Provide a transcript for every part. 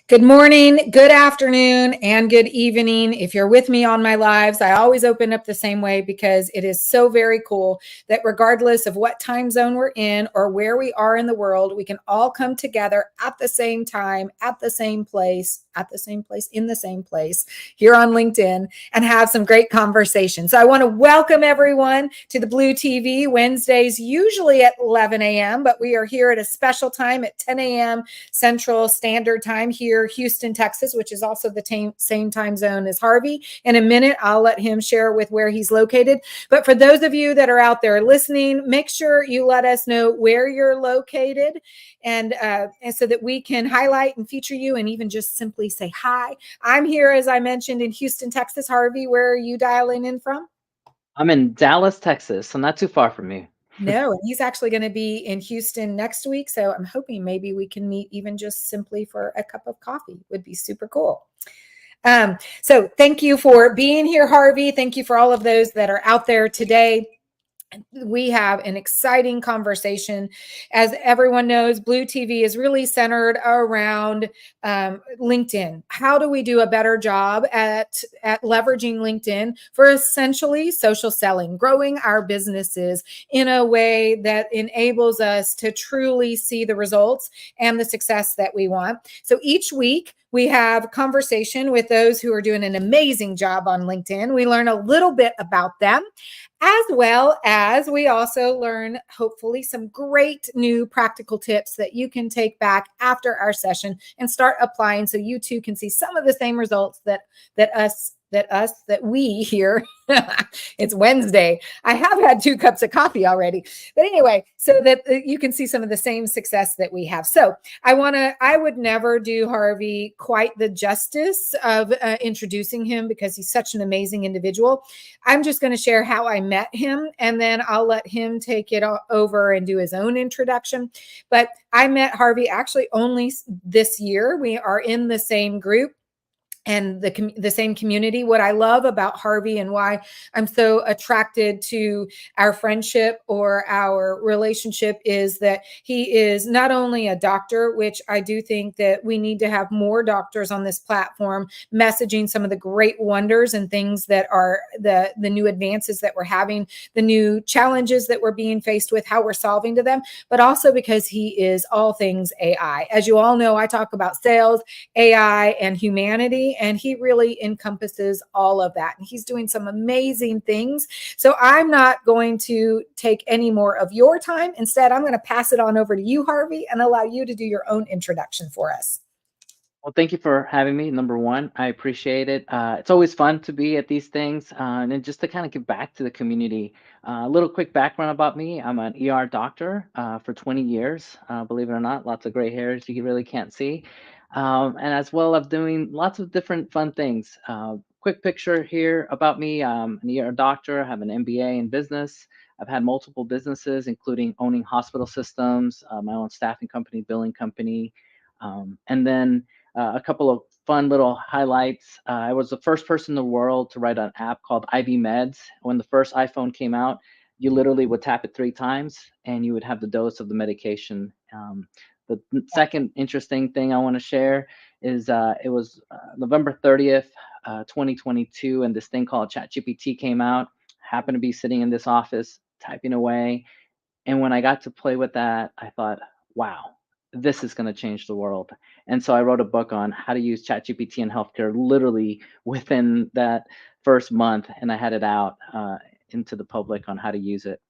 Good morning, good afternoon, and good evening. If you're with me on my lives, I always open up the same way because it is so very cool that regardless of what time zone we're in or where we are in the world, we can all come together at the same time, at the same place, in the same place here on LinkedIn and have some great conversations. So I want to welcome everyone to the Blue TV Wednesdays, usually at 11 a.m., but we are here at a special time at 10 a.m. Central Standard Time here, Houston, Texas, which is also the same time zone as Harvey. In a minute, I'll let him share with where he's located. But for those of you that are out there listening, make sure you let us know where you're located and so that we can highlight and feature you and even just simply say hi. I'm here, as I mentioned, in Houston, Texas. Harvey, where are you dialing in from? I'm in Dallas, Texas, so not too far from you. No, and he's actually going to be in Houston next week. So I'm hoping maybe we can meet even just simply for a cup of coffee. Would be super cool. So thank you for being here, Harvey. Thank you for all of those that are out there today. We have an exciting conversation. As everyone knows, Blue TV is really centered around LinkedIn. How do we do a better job at leveraging LinkedIn for essentially social selling, growing our businesses in a way that enables us to truly see the results and the success that we want? So each week, we have conversation with those who are doing an amazing job on LinkedIn. We learn a little bit about them, as well as we also learn, hopefully, some great new practical tips that you can take back after our session and start applying so you too can see some of the same results that we here. It's Wednesday. I have had 2 cups of coffee already. But anyway, so that you can see some of the same success that we have. So I would never do Harvey quite the justice of introducing him because he's such an amazing individual. I'm just going to share how I met him, and then I'll let him take it over and do his own introduction. But I met Harvey actually only this year. We are in the same group and the same community. What I love about Harvey and why I'm so attracted to our friendship or our relationship is that he is not only a doctor, which I do think that we need to have more doctors on this platform messaging some of the great wonders and things that are the new advances that we're having, the new challenges that we're being faced with, how we're solving to them, but also because he is all things AI. As you all know, I talk about sales, AI, and humanity, and he really encompasses all of that. And he's doing some amazing things. So I'm not going to take any more of your time. Instead, I'm going to pass it on over to you, Harvey, and allow you to do your own introduction for us. Well, thank you for having me. Number one, I appreciate it. It's always fun to be at these things, and then just to kind of give back to the community. A little quick background about me: I'm an ER doctor for 20 years. Believe it or not, lots of gray hairs you really can't see, and as well, I'm doing lots of different fun things. Quick picture here about me: I'm an ER doctor. I have an MBA in business. I've had multiple businesses, including owning hospital systems, my own staffing company, billing company, and then a couple of fun little highlights. I was the first person in the world to write an app called IV Meds. When the first iPhone came out, you literally would tap it 3 times and you would have the dose of the medication. The second interesting thing I want to share is it was November 30th, 2022, and this thing called ChatGPT came out. Happened to be sitting in this office typing away. And when I got to play with that, I thought, wow, this is going to change the world. And so I wrote a book on how to use ChatGPT in healthcare literally within that first month. And I had it out into the public on how to use it.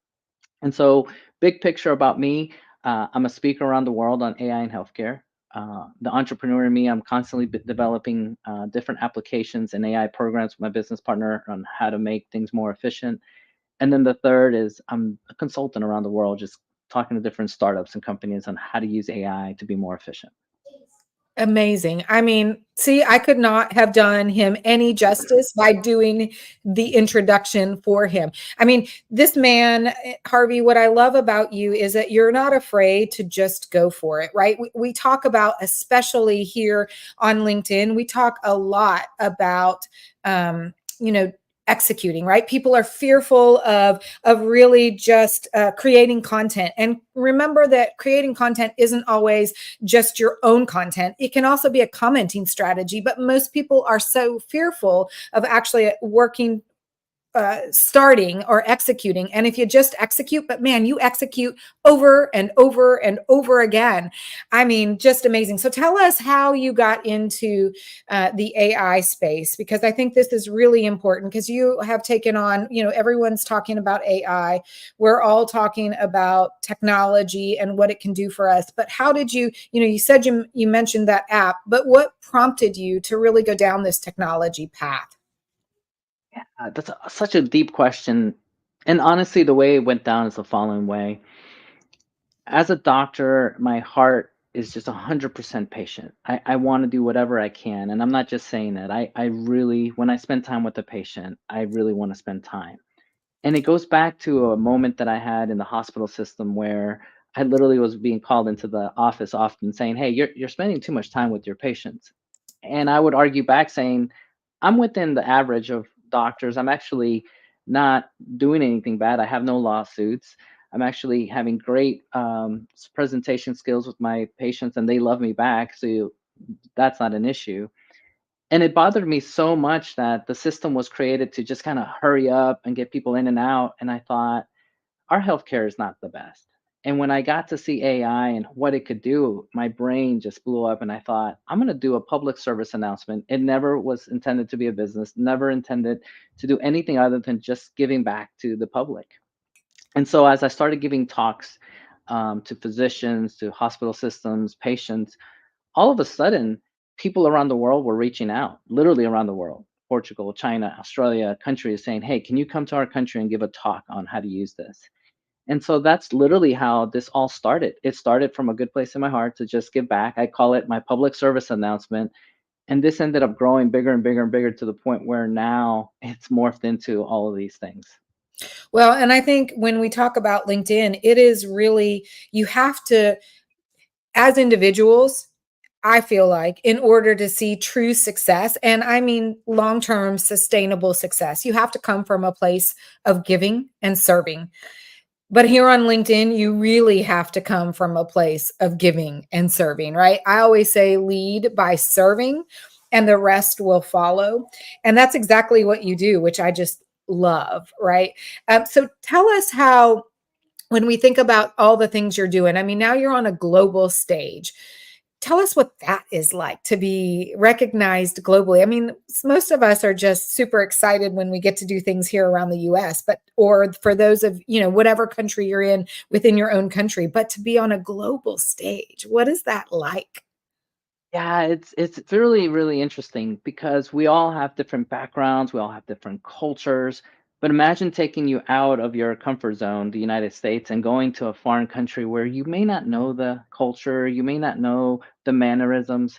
And so, big picture about me, I'm a speaker around the world on AI in healthcare. The entrepreneur in me, I'm constantly developing different applications and AI programs with my business partner on how to make things more efficient. And then the third is I'm a consultant around the world, just talking to different startups and companies on how to use AI to be more efficient. Amazing. I mean, see, I could not have done him any justice by doing the introduction for him. I mean, this man, Harvey, what I love about you is that you're not afraid to just go for it, right? We talk about, especially here on LinkedIn, we talk a lot about, you know, executing, right? People are fearful of really just creating content. And remember that creating content isn't always just your own content. It can also be a commenting strategy, but most people are so fearful of actually working, starting or executing. And if you just execute, but man, you execute over and over and over again. I mean, just amazing. So tell us how you got into the AI space, because I think this is really important, because you have taken on, everyone's talking about AI. We're all talking about technology and what it can do for us. But how did you said you mentioned that app, but what prompted you to really go down this technology path? That's such a deep question. And honestly, the way it went down is the following way. As a doctor, my heart is just 100% patient. I want to do whatever I can. And I'm not just saying that. I really, when I spend time with the patient, I really want to spend time. And it goes back to a moment that I had in the hospital system where I literally was being called into the office often saying, "Hey, you're spending too much time with your patients." And I would argue back saying, "I'm within the average of doctors. I'm actually not doing anything bad. I have no lawsuits. I'm actually having great presentation skills with my patients, and they love me back. So that's not an issue." And it bothered me so much that the system was created to just kind of hurry up and get people in and out. And I thought, our healthcare is not the best. And when I got to see AI and what it could do, my brain just blew up. And I thought, I'm going to do a public service announcement. It never was intended to be a business, never intended to do anything other than just giving back to the public. And so as I started giving talks to physicians, to hospital systems, patients, all of a sudden, people around the world were reaching out, literally around the world. Portugal, China, Australia, countries saying, "Hey, can you come to our country and give a talk on how to use this?" And so that's literally how this all started. It started from a good place in my heart to just give back. I call it my public service announcement. And this ended up growing bigger and bigger and bigger to the point where now it's morphed into all of these things. Well, and I think when we talk about LinkedIn, it is really, you have to, as individuals, I feel like, in order to see true success, and I mean long term sustainable success, you have to come from a place of giving and serving. But here on LinkedIn, you really have to come from a place of giving and serving, right? I always say lead by serving and the rest will follow. And that's exactly what you do, which I just love, right? So tell us how, when we think about all the things you're doing, I mean, now you're on a global stage. Tell us what that is like to be recognized globally. I mean, most of us are just super excited when we get to do things here around the US, but or for those of, whatever country you're in within your own country, but to be on a global stage, what is that like? Yeah, it's really, really interesting because we all have different backgrounds, we all have different cultures. But imagine taking you out of your comfort zone, the United States, and going to a foreign country where you may not know the culture, you may not know the mannerisms.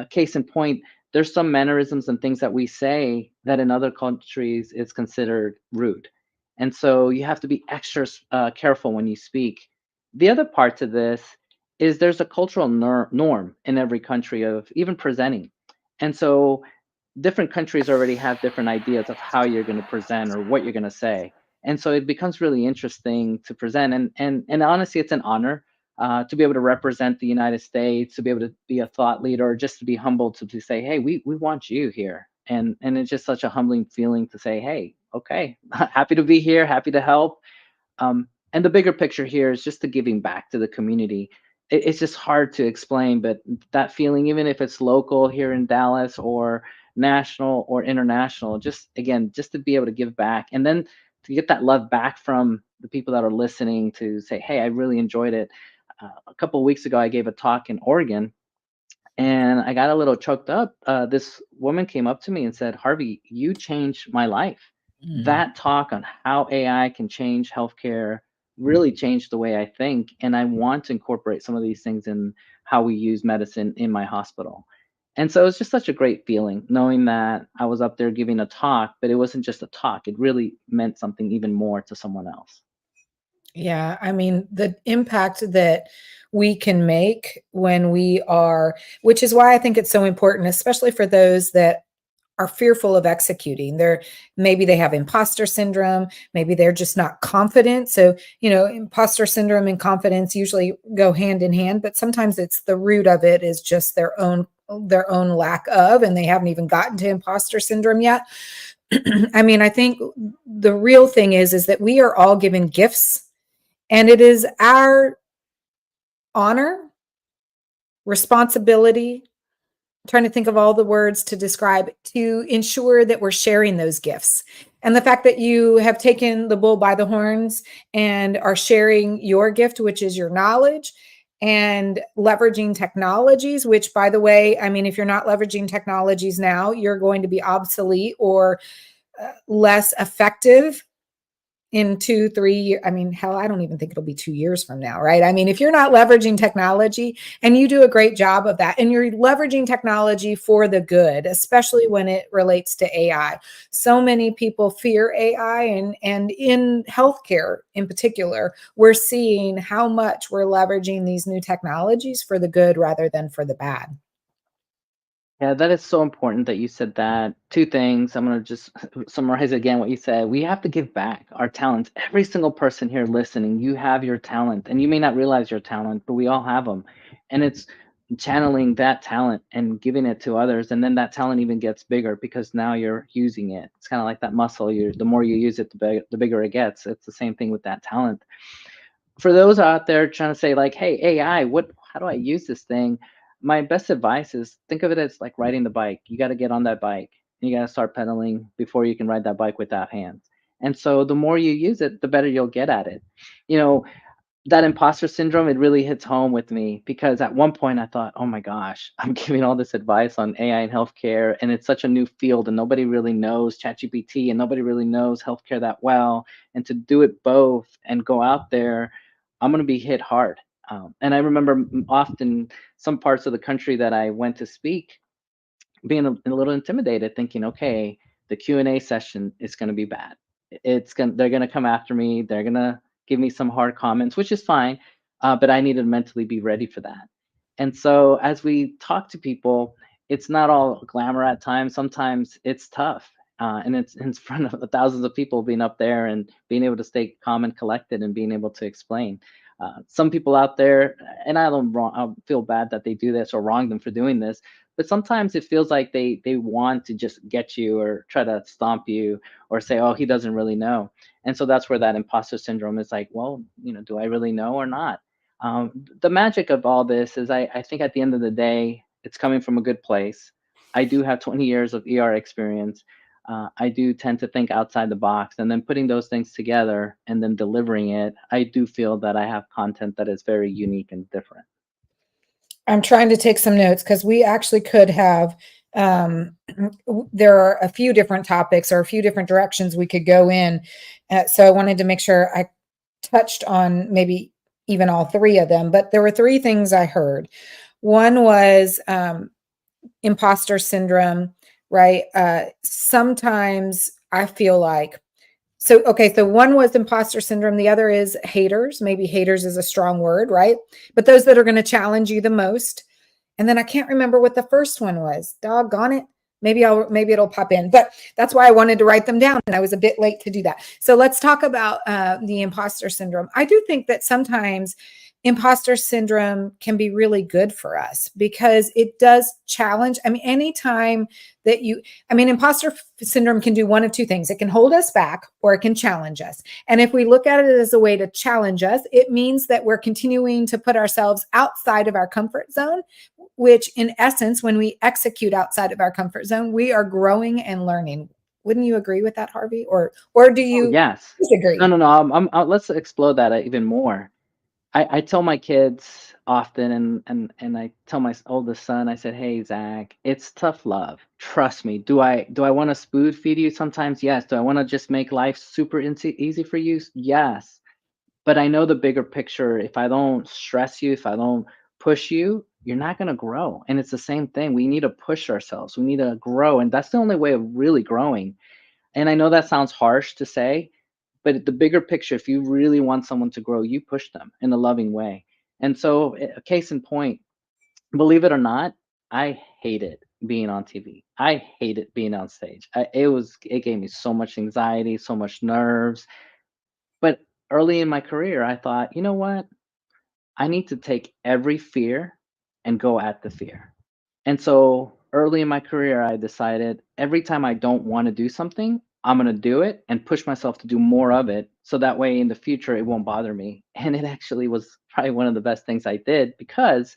Case in point, there's some mannerisms and things that we say that in other countries is considered rude, and so you have to be extra careful when you speak. The other part to this is there's a cultural norm in every country of even presenting. And so different countries already have different ideas of how you're going to present or what you're going to say. And so it becomes really interesting to present. And honestly, it's an honor to be able to represent the United States, to be able to be a thought leader, or just to be humbled to say, "Hey, we want you here." And it's just such a humbling feeling to say, "Hey, okay, happy to be here, happy to help." And the bigger picture here is just the giving back to the community. It's just hard to explain, but that feeling, even if it's local here in Dallas or national or international, just again, just to be able to give back and then to get that love back from the people that are listening to say, "Hey, I really enjoyed it." A couple of weeks ago, I gave a talk in Oregon and I got a little choked up. This woman came up to me and said, "Harvey, you changed my life." Mm. That talk on how AI can change healthcare really changed the way I think. And I want to incorporate some of these things in how we use medicine in my hospital. And so it's just such a great feeling knowing that I was up there giving a talk, but it wasn't just a talk, it really meant something even more to someone else. Yeah, I mean, the impact that we can make when we are, which is why I think it's so important, especially for those that are fearful of executing. Maybe they have imposter syndrome, maybe they're just not confident. So, imposter syndrome and confidence usually go hand in hand, but sometimes it's the root of it is just their own lack of, and they haven't even gotten to imposter syndrome yet. I mean, I think the real thing is that we are all given gifts, and it is our honor, responsibility, trying to think of all the words to describe, to ensure that we're sharing those gifts. And the fact that you have taken the bull by the horns and are sharing your gift, which is your knowledge, and leveraging technologies, which, by the way, I mean, if you're not leveraging technologies now, you're going to be obsolete or less effective in 2-3 years. I mean, hell, I don't even think it'll be 2 years from now, right? I mean, if you're not leveraging technology, and you do a great job of that, and you're leveraging technology for the good, especially when it relates to AI. So many people fear AI, and in healthcare in particular, we're seeing how much we're leveraging these new technologies for the good rather than for the bad. Yeah, that is so important that you said that. Two things. I'm going to just summarize again what you said. We have to give back our talents. Every single person here listening, you have your talent, and you may not realize your talent, but we all have them. And it's channeling that talent and giving it to others. And then that talent even gets bigger because now you're using it. It's kind of like that muscle. The more you use it, the bigger it gets. It's the same thing with that talent. For those out there trying to say like, hey, AI, how do I use this thing? My best advice is think of it as like riding the bike. You got to get on that bike. You got to start pedaling before you can ride that bike without hands. And so the more you use it, the better you'll get at it. You know, that imposter syndrome, it really hits home with me because at one point I thought, oh my gosh, I'm giving all this advice on AI and healthcare, and it's such a new field, and nobody really knows ChatGPT, and nobody really knows healthcare that well. And to do it both and go out there, I'm going to be hit hard. And I remember often some parts of the country that I went to speak, being a little intimidated, thinking, okay, the Q&A session is going to be bad. They're going to come after me. They're going to give me some hard comments, which is fine. But I need to mentally be ready for that. And so as we talk to people, it's not all glamour at times. Sometimes it's tough. And it's in front of thousands of people, being up there and being able to stay calm and collected and being able to explain. Some people out there, and I feel bad that they do this or wrong them for doing this, but sometimes it feels like they want to just get you or try to stomp you or say, oh, he doesn't really know. And so that's where that imposter syndrome is like, well, do I really know or not? The magic of all this is I think at the end of the day, it's coming from a good place. I do have 20 years of ER experience. I do tend to think outside the box, and then putting those things together and then delivering it, I do feel that I have content that is very unique and different. I'm trying to take some notes because we actually could have, um, there are a few different topics or a few different directions we could go in. So I wanted to make sure I touched on maybe even all three of them, but there were three things I heard. One was imposter syndrome, right? Sometimes I feel like, so, okay, so one was imposter syndrome. The other is haters. Maybe haters is a strong word, right? But those that are going to challenge you the most. And then I can't remember what the first one was. Doggone it. Maybe it'll pop in. But that's why I wanted to write them down, and I was a bit late to do that. So let's talk about the imposter syndrome. I do think that sometimes imposter syndrome can be really good for us because it does challenge. I mean, anytime that imposter syndrome can do one of two things. It can hold us back or it can challenge us. And if we look at it as a way to challenge us, it means that we're continuing to put ourselves outside of our comfort zone, which in essence, when we execute outside of our comfort zone, we are growing and learning. Wouldn't you agree with that, Harvey? Or do Oh, you yes. No, disagree? no, no. Let's explore that even more. I tell my kids often, and I tell my oldest son, I said, "Hey, Zach, it's tough love. Trust me. Do I want to spoon feed you sometimes? Yes. Do I want to just make life super easy for you? Yes. But I know the bigger picture. If I don't stress you, if I don't push you, you're not going to grow. And it's the same thing. We need to push ourselves. We need to grow, and that's the only way of really growing. And I know that sounds harsh to say, but the bigger picture, if you really want someone to grow, you push them in a loving way. And so, a case in point, believe it or not, I hate it being on TV. I hated being on stage. It gave me so much anxiety, so much nerves. But early in my career, I thought, you know what? I need to take every fear and go at the fear. And so early in my career, I decided every time I don't want to do something, I'm going to do it and push myself to do more of it. So that way in the future, it won't bother me. And it actually was probably one of the best things I did because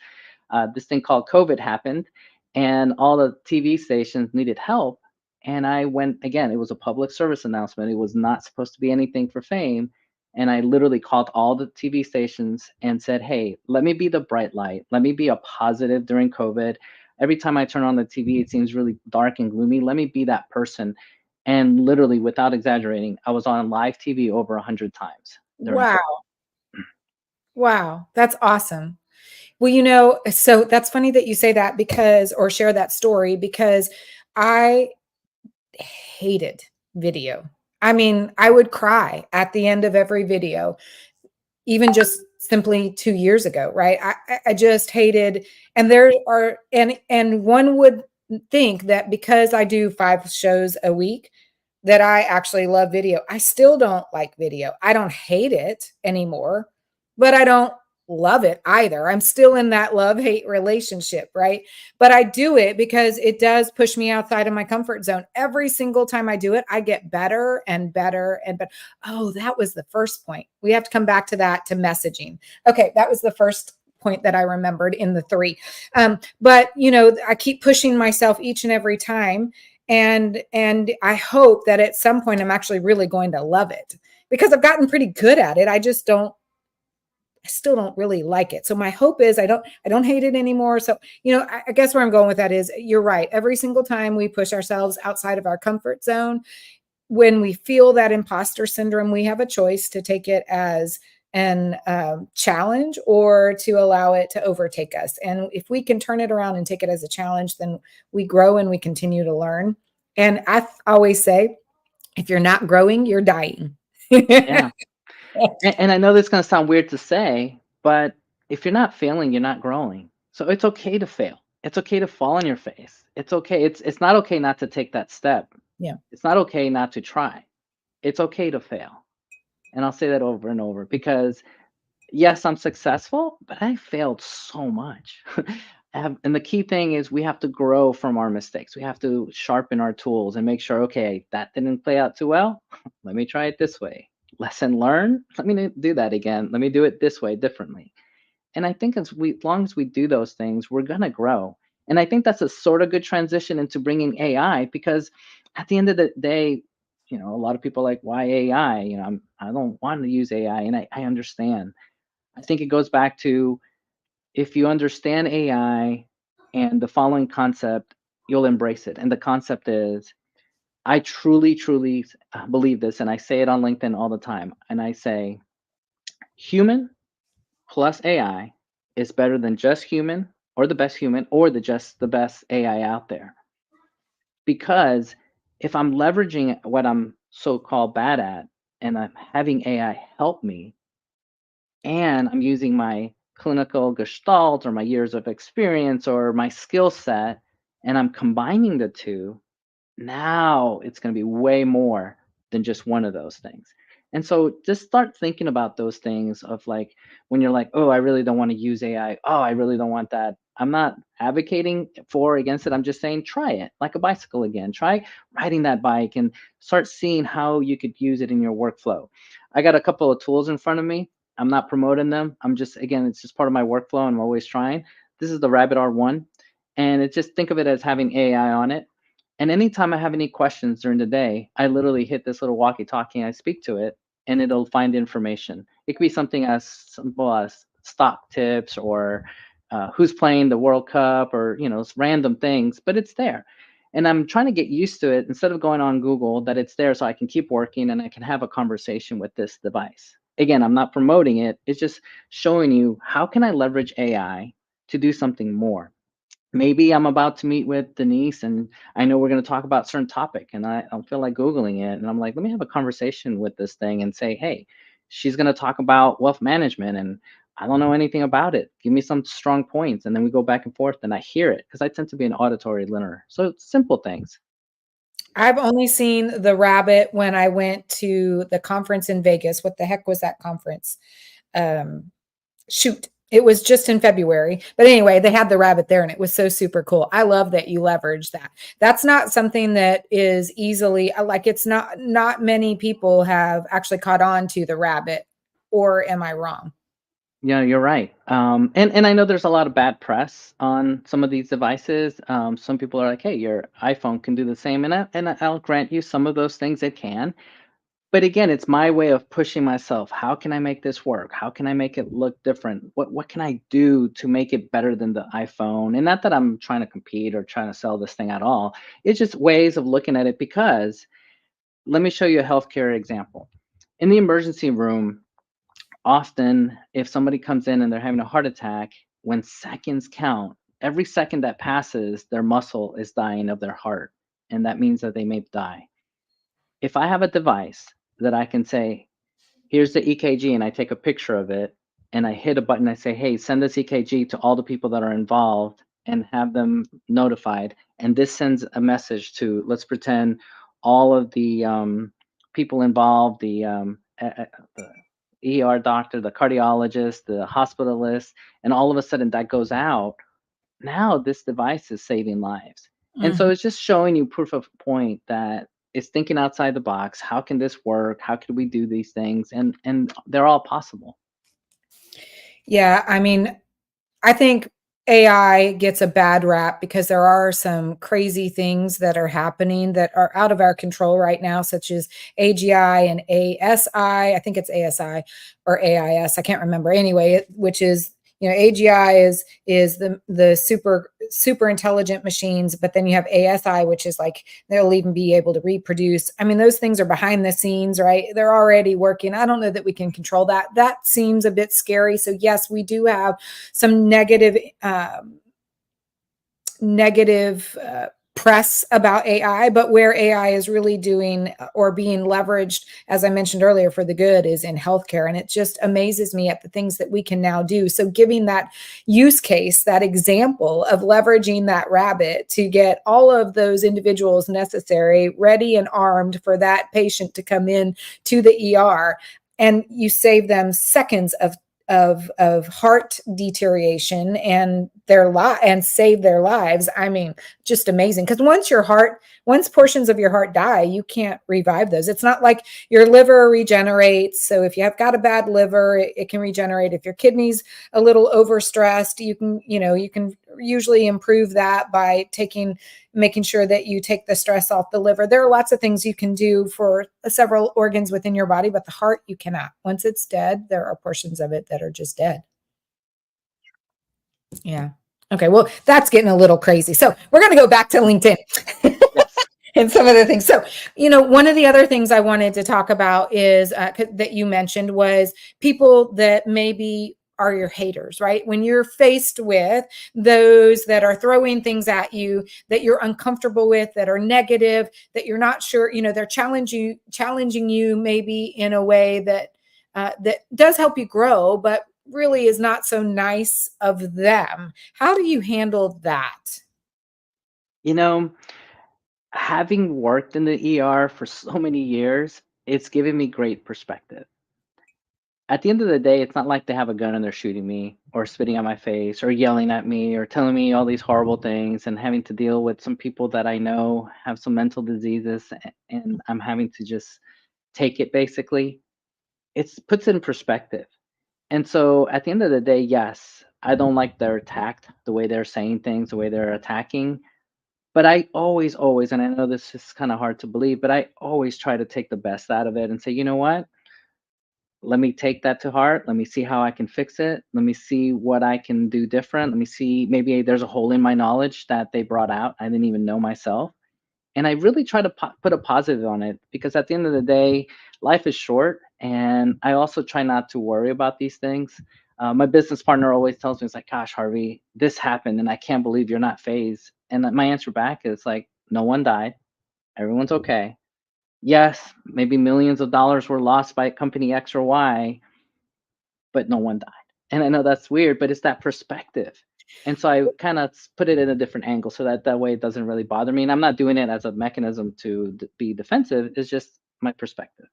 this thing called COVID happened and all the TV stations needed help. And I went again, it was a public service announcement. It was not supposed to be anything for fame. And I literally called all the TV stations and said, hey, let me be the bright light. Let me be a positive during COVID. Every time I turn on the TV, it seems really dark and gloomy. Let me be that person. And literally, without exaggerating, I was on live TV over 100 times during Wow. COVID. Wow. That's awesome. Well, so that's funny that you say that because, or share that story because I hated video. I mean, I would cry at the end of every video, even just simply 2 years ago, right? I just hated, and there are, and one would think that because I do 5 shows a week, that I actually love video. I still don't like video. I don't hate it anymore, but I don't love it either. I'm still in that love-hate relationship, right? But I do it because it does push me outside of my comfort zone. Every single time I do it, I get better and better and better. Oh, that was the first point. We have to come back to that, to messaging. Okay, that was the first point that I remembered in the three. But I keep pushing myself each and every time, and I hope that at some point I'm actually really going to love it because I've gotten pretty good at it. I still don't really like it. So my hope is I don't hate it anymore. So, I guess where I'm going with that is you're right. Every single time we push ourselves outside of our comfort zone, when we feel that imposter syndrome, we have a choice to take it as an challenge or to allow it to overtake us. And if we can turn it around and take it as a challenge, then we grow and we continue to learn. And I always say, if you're not growing, you're dying. Yeah. And I know this is going to sound weird to say, but if you're not failing, you're not growing. So it's okay to fail. It's okay to fall on your face. It's okay. It's not okay not to take that step. Yeah. It's not okay not to try. It's okay to fail. And I'll say that over and over because yes, I'm successful, but I failed so much. And the key thing is we have to grow from our mistakes. We have to sharpen our tools and make sure, okay, that didn't play out too well. Let me try it this way. Lesson learned. Let me do that again. Let me do it this way differently. And I think as long as we do those things, we're gonna grow. And I think that's a sort of good transition into bringing AI because at the end of the day, a lot of people are like, why AI? I don't want to use AI, and I understand. I think it goes back to if you understand AI and the following concept, you'll embrace it. And the concept is I truly, truly believe this, and I say it on LinkedIn all the time. And I say human plus AI is better than just human or the best human or just the best AI out there. Because if I'm leveraging what I'm so called bad at and I'm having AI help me, and I'm using my clinical gestalt or my years of experience or my skill set, and I'm combining the two, now it's going to be way more than just one of those things. And so just start thinking about those things of like when you're like, oh, I really don't want to use AI. Oh, I really don't want that. I'm not advocating for or against it. I'm just saying try it like a bicycle again. Try riding that bike and start seeing how you could use it in your workflow. I got a couple of tools in front of me. I'm not promoting them. I'm just, again, it's just part of my workflow. And I'm always trying. This is the Rabbit R1. And it's just think of it as having AI on it. And anytime I have any questions during the day, I literally hit this little walkie-talkie and I speak to it, and it'll find information. It could be something as simple as stock tips or who's playing the World Cup or random things, but it's there. And I'm trying to get used to it instead of going on Google that it's there so I can keep working and I can have a conversation with this device. Again, I'm not promoting it. It's just showing you how can I leverage AI to do something more. Maybe I'm about to meet with Denise and I know we're going to talk about a certain topic and I don't feel like Googling it. And I'm like, let me have a conversation with this thing and say, hey, she's going to talk about wealth management. And I don't know anything about it. Give me some strong points. And then we go back and forth and I hear it because I tend to be an auditory learner. So it's simple things. I've only seen the rabbit when I went to the conference in Vegas. What the heck was that conference? Um, Shoot, it was just in February. But anyway, they had the rabbit there and it was so super cool. I love that you leverage that. That's not something that is easily like it's not many people have actually caught on to the rabbit, or am I wrong? Yeah, you're right. And I know there's a lot of bad press on some of these devices. Some people are like, "Hey, your iPhone can do the same," I'll grant you some of those things it can. But again, it's my way of pushing myself. How can I make this work? How can I make it look different? What can I do to make it better than the iPhone? And not that I'm trying to compete or trying to sell this thing at all. It's just ways of looking at it because let me show you a healthcare example. In the emergency room, often if somebody comes in and they're having a heart attack, when seconds count, every second that passes, their muscle is dying of their heart. And that means that they may die. If I have a device that I can say, here's the EKG, and I take a picture of it, and I hit a button, I say, hey, send this EKG to all the people that are involved and have them notified. And this sends a message to, let's pretend, all of the people involved, the ER doctor, the cardiologist, the hospitalist, and all of a sudden that goes out. Now this device is saving lives. And so Mhm. it's just showing you proof of point that it's thinking outside the box. How can this work? How could we do these things? And they're all possible. Yeah, I mean, I think AI gets a bad rap because there are some crazy things that are happening that are out of our control right now, such as AGI and ASI. I think it's ASI or AIS. I can't remember. Anyway, which is AGI is the super intelligent machines, but then you have ASI, which is like they'll even be able to reproduce. I mean, those things are behind the scenes, right? They're already working. I don't know that we can control that. That seems a bit scary. So yes, we do have some negative press about AI, but where AI is really doing or being leveraged, as I mentioned earlier, for the good is in healthcare. And it just amazes me at the things that we can now do. So, giving that use case, that example of leveraging that rabbit to get all of those individuals necessary, ready and armed for that patient to come in to the ER, and you save them seconds of heart deterioration and and save their lives. I mean, just amazing. Because once portions of your heart die, you can't revive those. It's not like your liver regenerates. So if you have got a bad liver, it can regenerate. If your kidney's a little overstressed, you can usually improve that by making sure that you take the stress off the liver. There are lots of things you can do for several organs within your body, but the heart you cannot. Once it's dead, there are portions of it that are just dead. Yeah. Okay. Well, that's getting a little crazy. So we're going to go back to LinkedIn Yes. and some of the things. So, one of the other things I wanted to talk about is that you mentioned was people that maybe are your haters, right? When you're faced with those that are throwing things at you that you're uncomfortable with, that are negative, that you're not sure, they're challenging you maybe in a way that does help you grow, but really is not so nice of them. How do you handle that? You know, having worked in the ER for so many years, it's given me great perspective. At the end of the day, it's not like they have a gun and they're shooting me or spitting on my face or yelling at me or telling me all these horrible things and having to deal with some people that I know have some mental diseases and I'm having to just take it basically. It's puts it in perspective. And so at the end of the day, yes, I don't like their tact, the way they're saying things, the way they're attacking. But I always, and I know this is kind of hard to believe, but I always try to take the best out of it and say, you know what? Let me take that to heart. Let me see how I can fix it. Let me see what I can do different. Let me see maybe there's a hole in my knowledge that they brought out. I didn't even know myself. And I really try to put a positive on it because at the end of the day, life is short. And I also try not to worry about these things. My business partner always tells me, it's like, gosh, Harvey, this happened and I can't believe you're not phased. And my answer back is like, no one died. Everyone's okay. Yes, maybe millions of dollars were lost by company X or Y, but no one died. And I know that's weird, but it's that perspective. And so I kind of put it in a different angle so that that way it doesn't really bother me. And I'm not doing it as a mechanism to be defensive. It's just my perspective.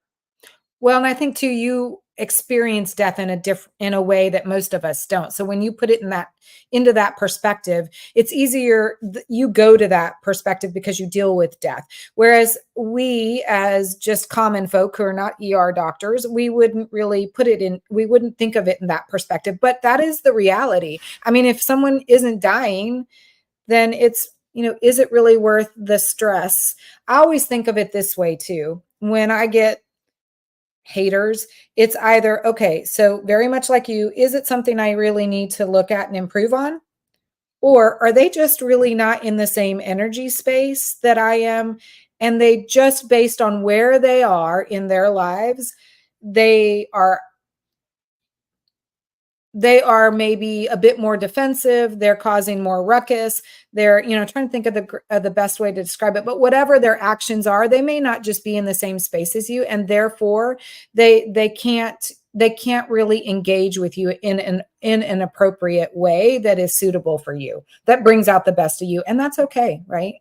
Well, and I think too, you experience death in a way that most of us don't. So when you put it in that into that perspective, it's easier. You go to that perspective because you deal with death. Whereas we, as just common folk who are not ER doctors, we wouldn't really put it in. We wouldn't think of it in that perspective. But that is the reality. I mean, if someone isn't dying, then it's, is it really worth the stress? I always think of it this way too. When I get haters, it's either, okay, so very much like you, is it something I really need to look at and improve on? Or are they just really not in the same energy space that I am? And they just, based on where they are in their lives, they are maybe a bit more defensive, they're causing more ruckus, they're, trying to think of the best way to describe it, but whatever their actions are, they may not just be in the same space as you, and therefore they can't really engage with you in an appropriate way that is suitable for you, that brings out the best of you, and that's okay, right?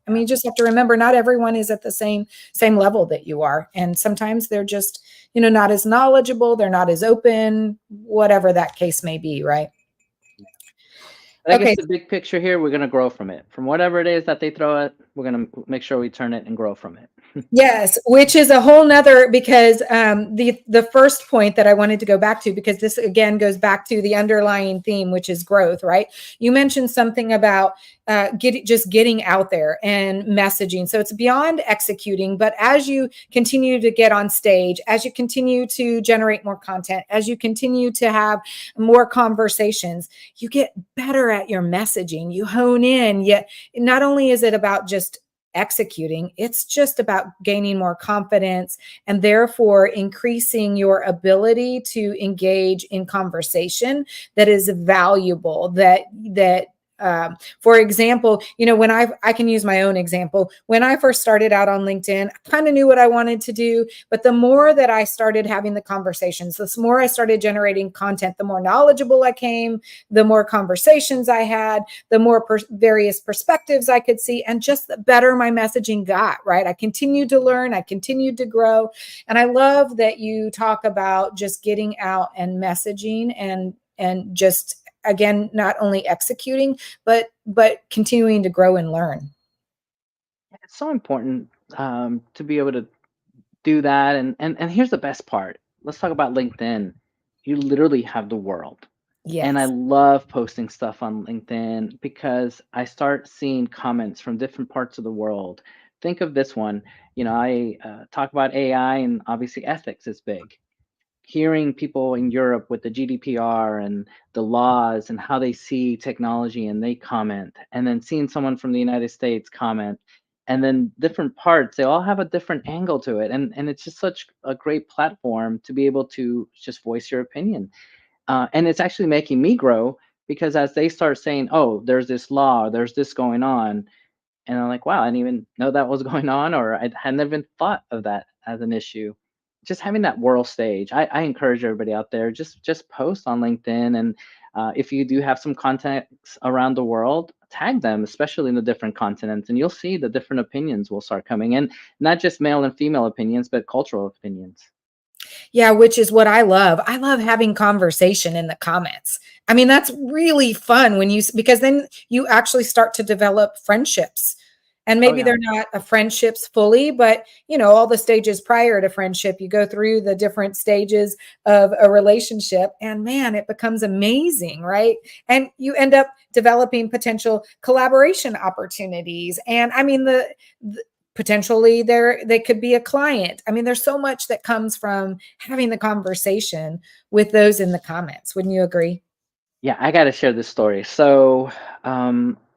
I mean, you just have to remember not everyone is at the same level that you are, and sometimes they're just, not as knowledgeable, they're not as open, whatever that case may be, right? But I guess Okay. the big picture here, we're going to grow from it. From whatever it is that they throw at, we're going to make sure we turn it and grow from it. Yes, which is a whole nother, because the first point that I wanted to go back to, because this again goes back to the underlying theme, which is growth, right? You mentioned something about just getting out there and messaging. So it's beyond executing, but as you continue to get on stage, as you continue to generate more content, as you continue to have more conversations, you get better at your messaging. You hone in. Yet, not only is it about just executing, it's just about gaining more confidence and therefore increasing your ability to engage in conversation that is valuable, for example, when I can use my own example. When I first started out on LinkedIn, I kind of knew what I wanted to do, but the more that I started having the conversations, the more I started generating content, the more knowledgeable I came, the more conversations I had, the more various perspectives I could see, and just the better my messaging got, right? I continued to learn, I continued to grow. And I love that you talk about just getting out and messaging, and just, again, not only executing, but continuing to grow and learn. It's so important to be able to do that. And here's the best part. Let's talk about LinkedIn. You literally have the world. And I Yes. love posting stuff on LinkedIn because I start seeing comments from different parts of the world. Think of this one. I talk about AI, and obviously ethics is big. Hearing people in Europe with the GDPR and the laws and how they see technology, and they comment, and then seeing someone from the United States comment, and then different parts, they all have a different angle to it. And it's just such a great platform to be able to just voice your opinion. And it's actually making me grow because as they start saying, oh, there's this law, there's this going on, and I'm like, wow, I didn't even know that was going on, or I hadn't even thought of that as an issue. Just having that world stage, I encourage everybody out there, just post on LinkedIn, and if you do have some contacts around the world, tag them, especially in the different continents, and you'll see the different opinions will start coming in, not just male and female opinions, but cultural opinions. Yeah, which is what I love. I love having conversation in the comments. I mean, that's really fun because then you actually start to develop friendships. And Oh maybe yeah. they're not a friendships fully, but all the stages prior to friendship, you go through the different stages of a relationship, and man, it becomes amazing, right? And you end up developing potential collaboration opportunities. And I mean, the potentially they could be a client. I mean, there's so much that comes from having the conversation with those in the comments. Wouldn't you agree? Yeah, I got to share this story. So,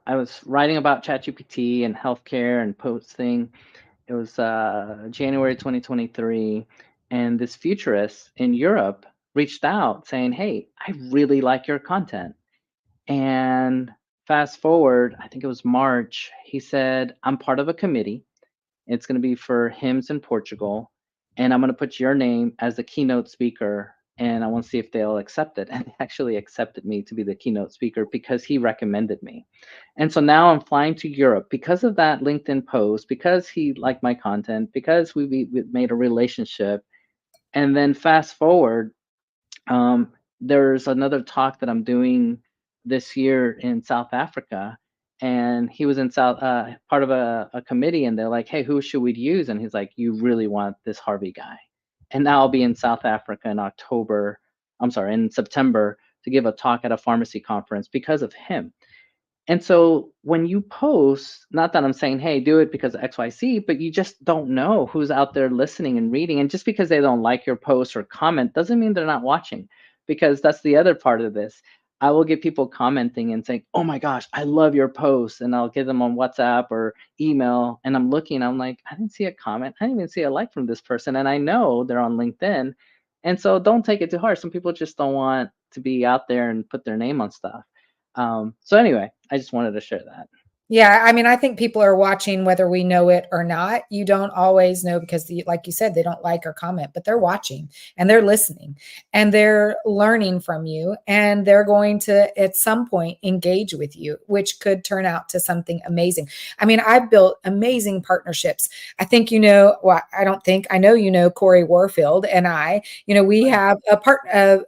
I was writing about ChatGPT and healthcare and posting. It was January 2023, and this futurist in Europe reached out saying, "Hey, I really like your content." And fast forward, I think it was March, he said, "I'm part of a committee. It's going to be for hymns in Portugal, and I'm going to put your name as the keynote speaker and I want to see if they'll accept it. And they actually accepted me to be the keynote speaker because he recommended me. And so now I'm flying to Europe because of that LinkedIn post, because he liked my content, because we made a relationship. And then fast forward, um, there's another talk that I'm doing this year in South Africa, and he was in part of a committee, and they're like, "Hey, who should we use?" And he's like, "You really want this Harvey guy." And now I'll be in South Africa in October. I'm sorry, in September to give a talk at a pharmacy conference because of him. And so when you post, not that I'm saying, hey, do it because of XYZ, but you just don't know who's out there listening and reading. And just because they don't like your post or comment doesn't mean they're not watching, because that's the other part of this. I will get people commenting and saying, oh my gosh, I love your post. And I'll get them on WhatsApp or email. And I'm looking, I'm like, I didn't see a comment. I didn't even see a like from this person. And I know they're on LinkedIn. And so don't take it too hard. Some people just don't want to be out there and put their name on stuff. So anyway, I just wanted to share that. Yeah, I mean, I think people are watching whether we know it or not. You don't always know because, like you said, they don't like or comment, but they're watching and they're listening and they're learning from you. And they're going to, at some point, engage with you, which could turn out to something amazing. I mean, I've built amazing partnerships. I think, well, I don't think, I know, Corey Warfield and we Right. have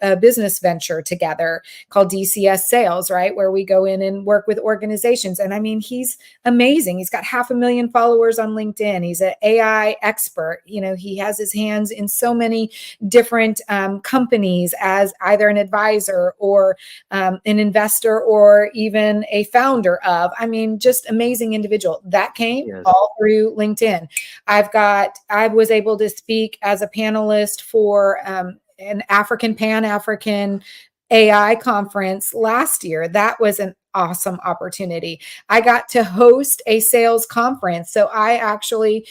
a business venture together called DCS Sales, right? Where we go in and work with organizations. And I mean, he's amazing. He's got 500,000 followers on LinkedIn. He's an AI expert. He has his hands in so many different companies as either an advisor or an investor or even a founder of. I mean, just amazing individual. That came Yes. all through LinkedIn. I was able to speak as a panelist for an Pan-African AI conference last year. That was an awesome opportunity. I got to host a sales conference. So I actually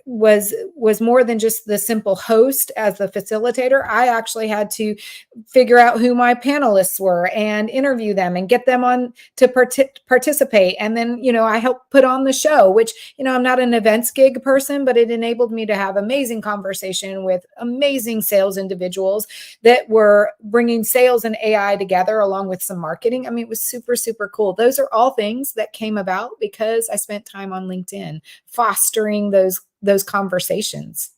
was more than just the simple host as the facilitator. I actually had to figure out who my panelists were and interview them and get them on to participate. And then, I helped put on the show, which, I'm not an events gig person, but it enabled me to have amazing conversation with amazing sales individuals that were bringing sales and AI together along with some marketing. I mean, it was super, super cool. Those are all things that came about because I spent time on LinkedIn fostering those conversations.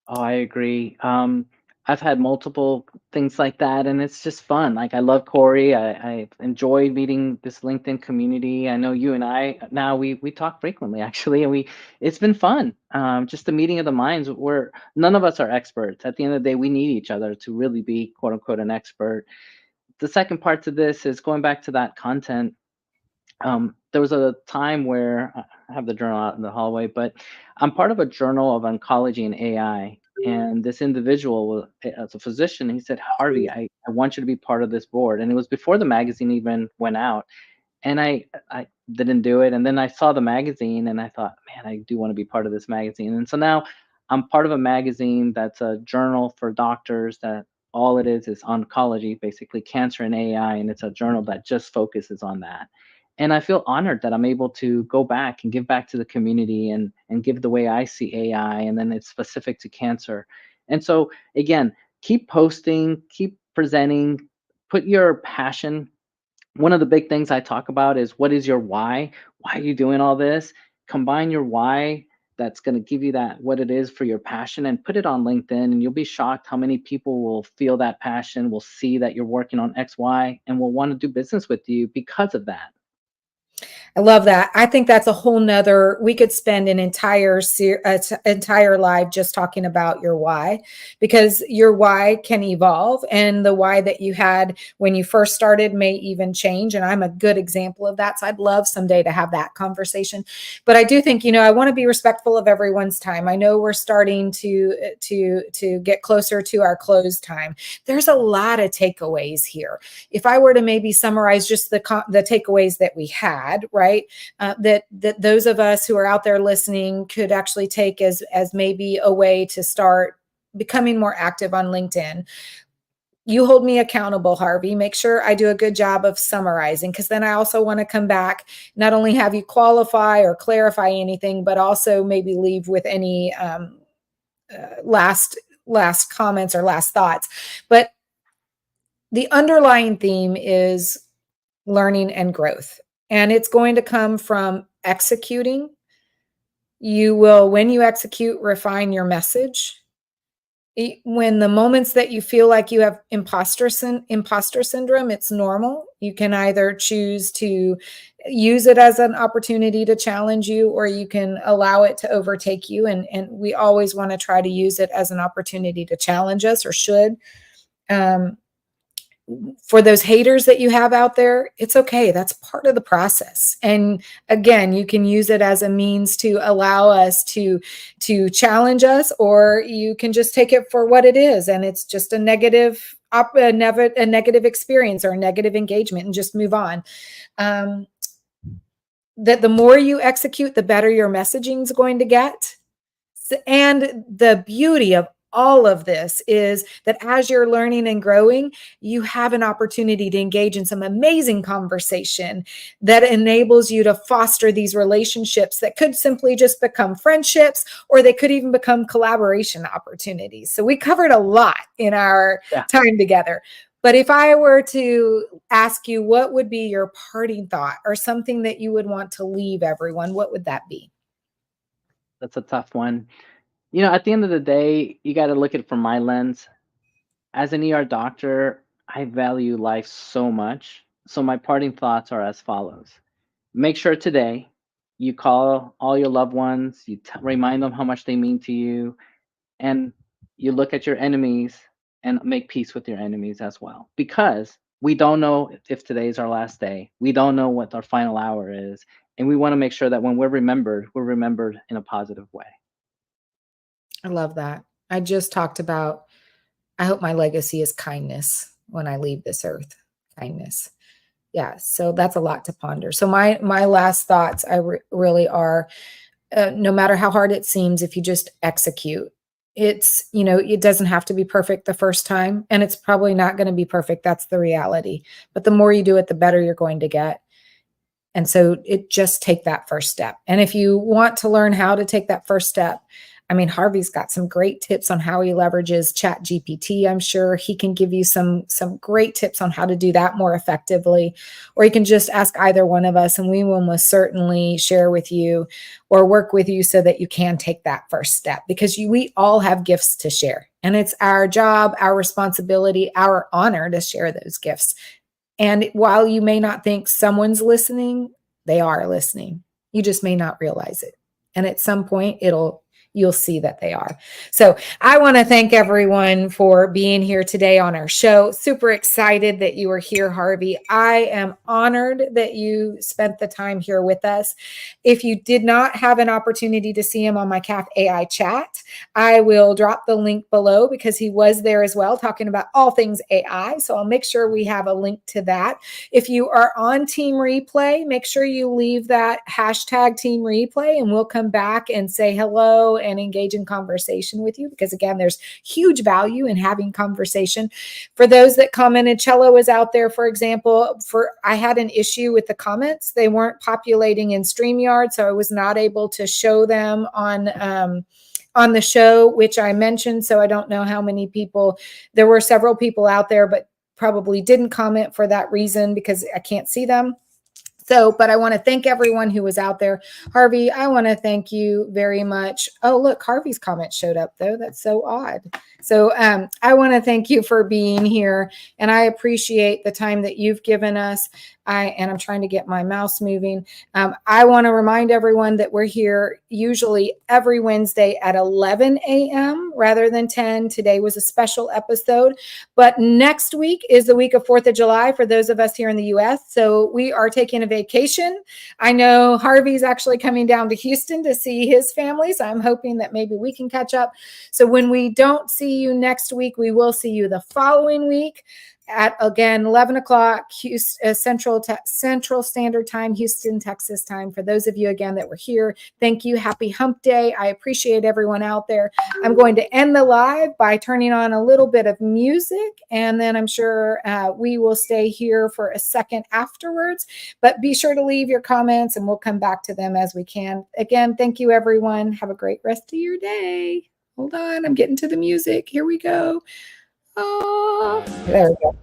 Oh, I agree. I've had multiple things like that, and it's just fun. Like I love Corey. I enjoy meeting this LinkedIn community. I know you and I now we talk frequently actually, and it's been fun. Just the meeting of the minds. Where none of us are experts. At the end of the day, we need each other to really be quote unquote an expert. The second part to this is going back to that content. There was a time where I have the journal out in the hallway, but I'm part of a journal of oncology and AI. And this individual, as a physician, he said, Harvey, I want you to be part of this board. And it was before the magazine even went out. And I didn't do it. And then I saw the magazine and I thought, man, I do want to be part of this magazine. And so now I'm part of a magazine that's a journal for doctors that all it is oncology, basically cancer and AI. And it's a journal that just focuses on that. And I feel honored that I'm able to go back and give back to the community and give the way I see AI. And then it's specific to cancer. And so again, keep posting, keep presenting, put your passion. One of the big things I talk about is what is your why? Why are you doing all this? Combine your why that's going to give you that what it is for your passion and put it on LinkedIn, and you'll be shocked how many people will feel that passion, will see that you're working on XY, and will want to do business with you because of that. I love that. I think that's a whole nother, we could spend an entire life just talking about your why, because your why can evolve and the why that you had when you first started may even change. And I'm a good example of that. So I'd love someday to have that conversation. But I do think, I want to be respectful of everyone's time. I know we're starting to get closer to our close time. There's a lot of takeaways here. If I were to maybe summarize just the takeaways that we had, right? That those of us who are out there listening could actually take as maybe a way to start becoming more active on LinkedIn. You hold me accountable, Harvey. Make sure I do a good job of summarizing, because then I also want to come back, not only have you qualify or clarify anything, but also maybe leave with any last last comments or last thoughts. But the underlying theme is learning and growth. And it's going to come from executing. You will, when you execute, refine your message. When the moments that you feel like you have imposter syndrome, it's normal. You can either choose to use it as an opportunity to challenge you, or you can allow it to overtake you. And we always want to try to use it as an opportunity to challenge us, or should. For those haters that you have out there, it's okay. That's part of the process. And again, you can use it as a means to allow us to challenge us, or you can just take it for what it is. And it's just a negative experience or a negative engagement, and just move on. That the more you execute, the better your messaging is going to get. And the beauty of all of this is that as you're learning and growing, you have an opportunity to engage in some amazing conversation that enables you to foster these relationships that could simply just become friendships, or they could even become collaboration opportunities. So we covered a lot in our time together. But if I were to ask you, what would be your parting thought, or something that you would want to leave everyone, what would that be? That's a tough one. At the end of the day, you got to look at it from my lens. As an ER doctor, I value life so much. So my parting thoughts are as follows. Make sure today you call all your loved ones, you remind them how much they mean to you, and you look at your enemies and make peace with your enemies as well. Because we don't know if today is our last day. We don't know what our final hour is. And we want to make sure that when we're remembered in a positive way. I love that. I just talked about, I hope my legacy is kindness when I leave this earth. Kindness. Yeah. So that's a lot to ponder. So my last thoughts, really are, no matter how hard it seems, if you just execute, it doesn't have to be perfect the first time, and it's probably not going to be perfect. That's the reality. But the more you do it, the better you're going to get. And so just take that first step. And if you want to learn how to take that first step, I mean, Harvey's got some great tips on how he leverages Chat GPT. I'm sure he can give you some great tips on how to do that more effectively. Or you can just ask either one of us, and we will most certainly share with you or work with you so that you can take that first step, because we all have gifts to share. And it's our job, our responsibility, our honor to share those gifts. And while you may not think someone's listening, they are listening. You just may not realize it. And at some point, you'll see that they are. So I want to thank everyone for being here today on our show. Super excited that you were here, Harvey. I am honored that you spent the time here with us. If you did not have an opportunity to see him on my CAF AI chat, I will drop the link below, because he was there as well, talking about all things AI. So I'll make sure we have a link to that. If you are on Team Replay, make sure you leave that hashtag Team Replay, and we'll come back and say hello and engage in conversation with you, because again, there's huge value in having conversation. For those that commented, Cello is out there, for example. I had an issue with the comments. They weren't populating in StreamYard, so I was not able to show them on the show, which I mentioned. So I don't know how many people, there were several people out there, but probably didn't comment for that reason, because I can't see them. So, but I want to thank everyone who was out there. Harvey, I want to thank you very much. Oh, look, Harvey's comment showed up, though. That's so odd. So I want to thank you for being here, and I appreciate the time that you've given us. And I'm trying to get my mouse moving. I want to remind everyone that we're here usually every Wednesday at 11 a.m. rather than 10. Today was a special episode, but next week is the week of 4th of July for those of us here in the U.S. So we are taking a vacation. I know Harvey's actually coming down to Houston to see his family, so I'm hoping that maybe we can catch up. So when we don't see you next week, we will see you the following week at, again, 11 o'clock Central Standard Time, Houston, Texas time. For those of you, again, that were here, thank you. Happy Hump Day. I appreciate everyone out there. I'm going to end the live by turning on a little bit of music, and then I'm sure we will stay here for a second afterwards. But be sure to leave your comments, and we'll come back to them as we can. Again, thank you, everyone. Have a great rest of your day. Hold on, I'm getting to the music. Here we go. Oh, there we go.